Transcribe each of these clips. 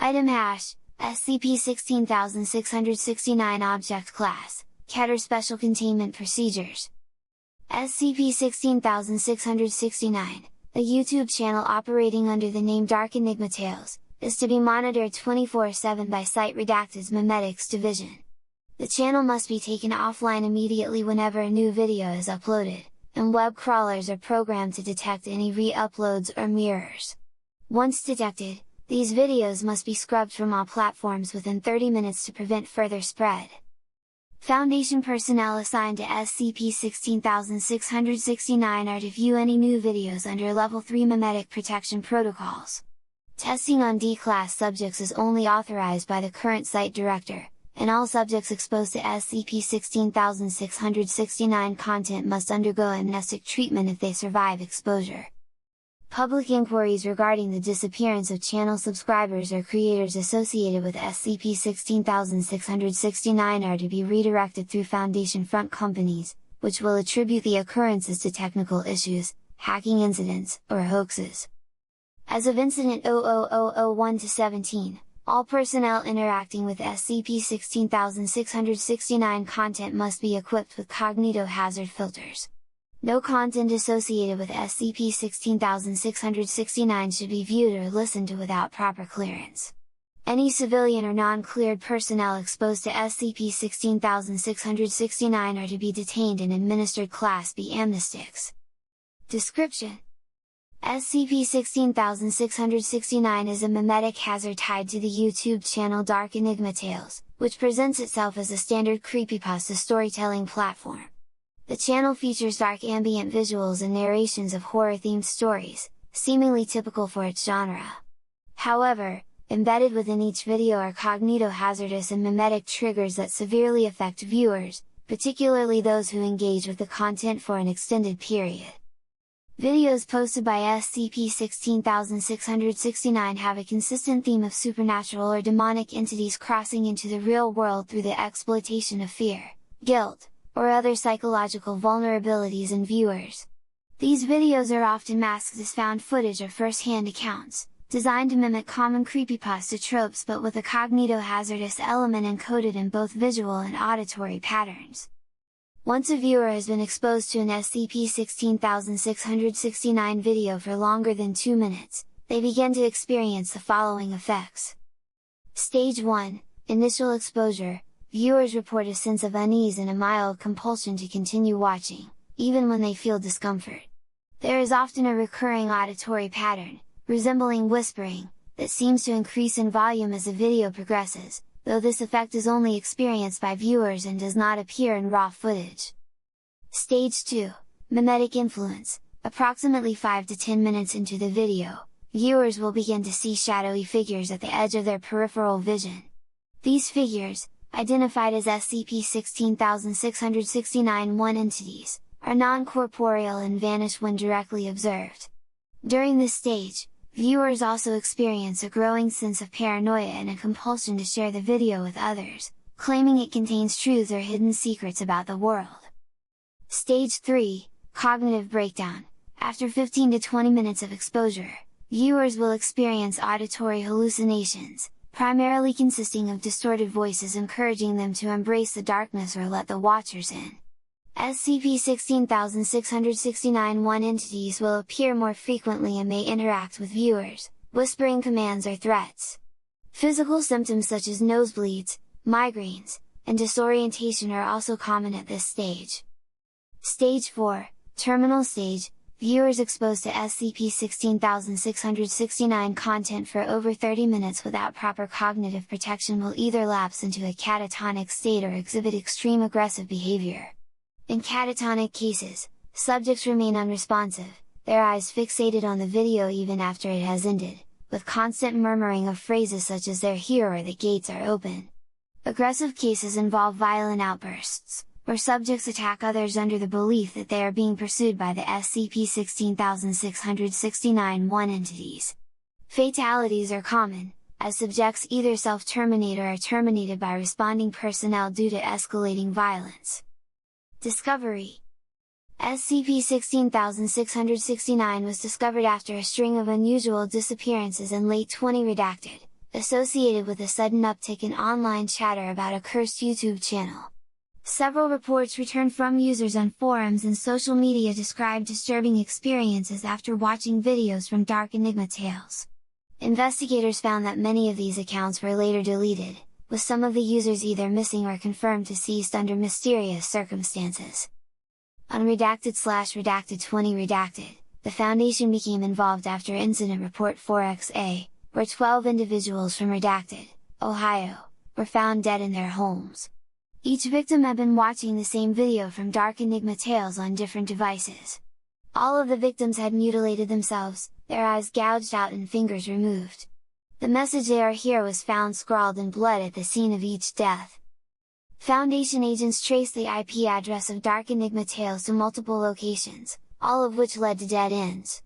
Item hash, SCP-16669 Object Class, Keter Special Containment Procedures. SCP-16669, a YouTube channel operating under the name Dark Enigma Tales, is to be monitored 24/7 by Site Redacted's Memetics Division. The channel must be taken offline immediately whenever a new video is uploaded, and web crawlers are programmed to detect any re-uploads or mirrors. Once detected, these videos must be scrubbed from all platforms within 30 minutes to prevent further spread. Foundation personnel assigned to SCP-16669 are to view any new videos under Level 3 Memetic Protection Protocols. Testing on D-Class subjects is only authorized by the current site director, and all subjects exposed to SCP-16669 content must undergo amnestic treatment if they survive exposure. Public inquiries regarding the disappearance of channel subscribers or creators associated with SCP-16669 are to be redirected through Foundation front companies, which will attribute the occurrences to technical issues, hacking incidents, or hoaxes. As of Incident 00001-17, all personnel interacting with SCP-16669 content must be equipped with cognitohazard filters. No content associated with SCP-16669 should be viewed or listened to without proper clearance. Any civilian or non-cleared personnel exposed to SCP-16669 are to be detained and administered Class B amnestics. Description: SCP-16669 is a memetic hazard tied to the YouTube channel Dark Enigma Tales, which presents itself as a standard creepypasta storytelling platform. The channel features dark ambient visuals and narrations of horror-themed stories, seemingly typical for its genre. However, embedded within each video are cognitohazardous and memetic triggers that severely affect viewers, particularly those who engage with the content for an extended period. Videos posted by SCP-16669 have a consistent theme of supernatural or demonic entities crossing into the real world through the exploitation of fear, guilt, or other psychological vulnerabilities in viewers. These videos are often masked as found footage or first-hand accounts, designed to mimic common creepypasta tropes but with a cognitohazardous element encoded in both visual and auditory patterns. Once a viewer has been exposed to an SCP-16669 video for longer than 2 minutes, they begin to experience the following effects. Stage 1, Initial Exposure. Viewers report a sense of unease and a mild compulsion to continue watching, even when they feel discomfort. There is often a recurring auditory pattern, resembling whispering, that seems to increase in volume as the video progresses, though this effect is only experienced by viewers and does not appear in raw footage. Stage 2, Memetic Influence. Approximately 5 to 10 minutes into the video, viewers will begin to see shadowy figures at the edge of their peripheral vision. These figures, identified as SCP-16669-1 entities, are non-corporeal and vanish when directly observed. During this stage, viewers also experience a growing sense of paranoia and a compulsion to share the video with others, claiming it contains truths or hidden secrets about the world. Stage 3, Cognitive Breakdown. After 15 to 20 minutes of exposure, viewers will experience auditory hallucinations, primarily consisting of distorted voices encouraging them to embrace the darkness or let the watchers in. SCP-16669-1 entities will appear more frequently and may interact with viewers, whispering commands or threats. Physical symptoms such as nosebleeds, migraines, and disorientation are also common at this stage. Stage 4, Terminal Stage. Viewers exposed to SCP-16669 content for over 30 minutes without proper cognitive protection will either lapse into a catatonic state or exhibit extreme aggressive behavior. In catatonic cases, subjects remain unresponsive, their eyes fixated on the video even after it has ended, with constant murmuring of phrases such as "they're here" or "the gates are open." Aggressive cases involve violent outbursts, where subjects attack others under the belief that they are being pursued by the SCP-16669-1 entities. Fatalities are common, as subjects either self-terminate or are terminated by responding personnel due to escalating violence. Discovery: SCP-16669 was discovered after a string of unusual disappearances in late 20 redacted, associated with a sudden uptick in online chatter about a cursed YouTube channel. Several reports returned from users on forums and social media described disturbing experiences after watching videos from Dark Enigma tales. Investigators found that many of these accounts were later deleted, with some of the users either missing or confirmed deceased under mysterious circumstances. Unredacted/redacted 20 redacted, the Foundation became involved after Incident Report 4XA, where 12 individuals from Redacted, Ohio, were found dead in their homes. Each victim had been watching the same video from Dark Enigma tales on different devices. All of the victims had mutilated themselves, their eyes gouged out and fingers removed. The message "They are here" was found scrawled in blood at the scene of each death. Foundation agents traced the IP address of Dark Enigma tales to multiple locations, all of which led to dead ends.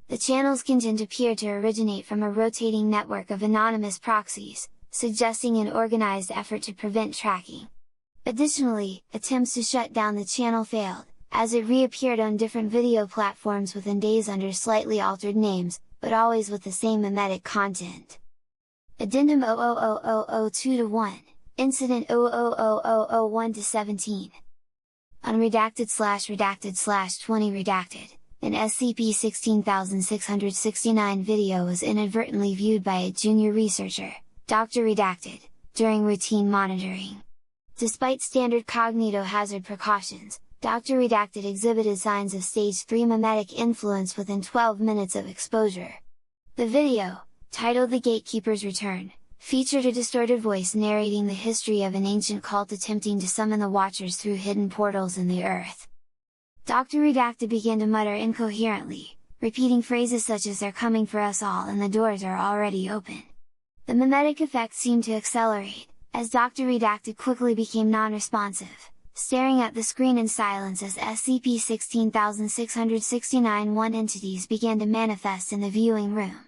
The channel's content appeared to originate from a rotating network of anonymous proxies, suggesting an organized effort to prevent tracking. Additionally, attempts to shut down the channel failed, as it reappeared on different video platforms within days under slightly altered names, but always with the same memetic content. Addendum 00002-1, Incident 00001-17. Unredacted/redacted/20 redacted, an SCP-16669 video was inadvertently viewed by a junior researcher, Dr. Redacted, during routine monitoring. Despite standard cognitohazard precautions, Dr. Redacted exhibited signs of Stage 3 memetic influence within 12 minutes of exposure. The video, titled The Gatekeeper's Return, featured a distorted voice narrating the history of an ancient cult attempting to summon the Watchers through hidden portals in the earth. Dr. Redacted began to mutter incoherently, repeating phrases such as "They're coming for us all" and "The doors are already open." The memetic effect seemed to accelerate, as Dr. Redacted quickly became non-responsive, staring at the screen in silence as SCP-16669-1 entities began to manifest in the viewing room.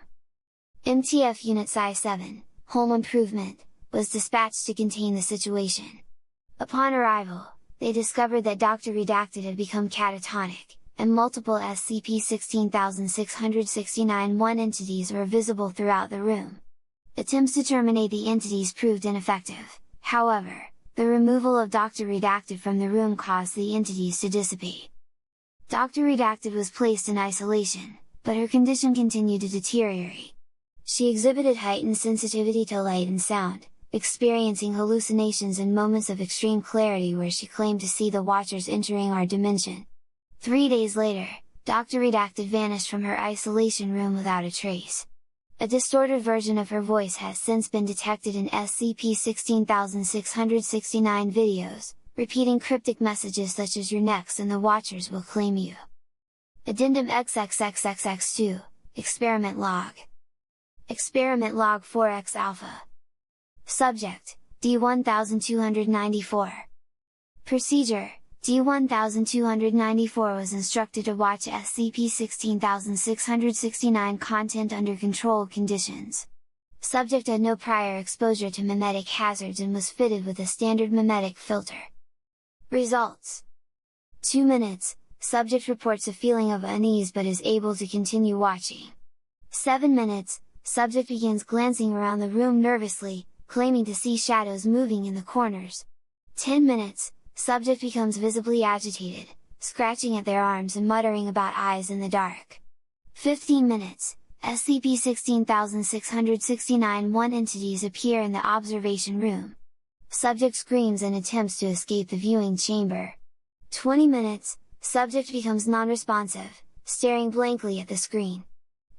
MTF Unit Psi-7, Home Improvement, was dispatched to contain the situation. Upon arrival, they discovered that Dr. Redacted had become catatonic, and multiple SCP-16669-1 entities were visible throughout the room. Attempts to terminate the entities proved ineffective, however, the removal of Dr. Redacted from the room caused the entities to dissipate. Dr. Redacted was placed in isolation, but her condition continued to deteriorate. She exhibited heightened sensitivity to light and sound, experiencing hallucinations in moments of extreme clarity where she claimed to see the Watchers entering our dimension. 3 days later, Dr. Redacted vanished from her isolation room without a trace. A distorted version of her voice has since been detected in SCP-16669 videos, repeating cryptic messages such as "You're next and the Watchers will claim you." Addendum XXXXX2, Experiment Log. Experiment Log 4X Alpha. Subject, D-1294. Procedure, D-1294 was instructed to watch SCP-16669 content under controlled conditions. Subject had no prior exposure to memetic hazards and was fitted with a standard memetic filter. Results: 2 minutes, subject reports a feeling of unease but is able to continue watching. 7 minutes, subject begins glancing around the room nervously, claiming to see shadows moving in the corners. 10 minutes, subject becomes visibly agitated, scratching at their arms and muttering about eyes in the dark. 15 minutes, SCP-16669-1 entities appear in the observation room. Subject screams and attempts to escape the viewing chamber. 20 minutes, subject becomes non-responsive, staring blankly at the screen.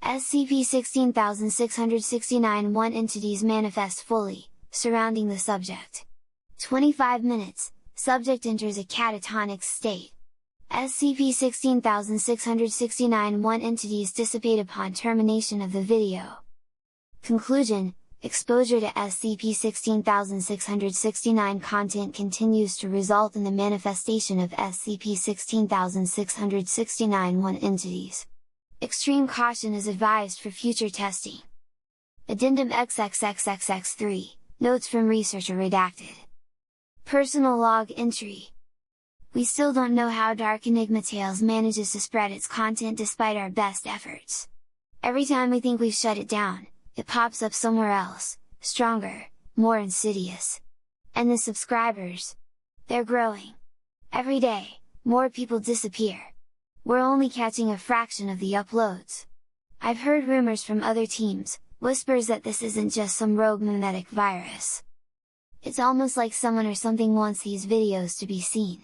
SCP-16669-1 entities manifest fully, surrounding the subject. 25 minutes, subject enters a catatonic state. SCP-16669-1 entities dissipate upon termination of the video. Conclusion: exposure to SCP-16669 content continues to result in the manifestation of SCP-16669-1 entities. Extreme caution is advised for future testing. Addendum XXXXX3, Notes from Researcher Redacted. Personal Log Entry. We still don't know how Dark Enigma Tales manages to spread its content despite our best efforts. Every time we think we've shut it down, it pops up somewhere else, stronger, more insidious. And the subscribers? They're growing. Every day, more people disappear. We're only catching a fraction of the uploads. I've heard rumors from other teams, whispers that this isn't just some rogue mimetic virus. It's almost like someone or something wants these videos to be seen.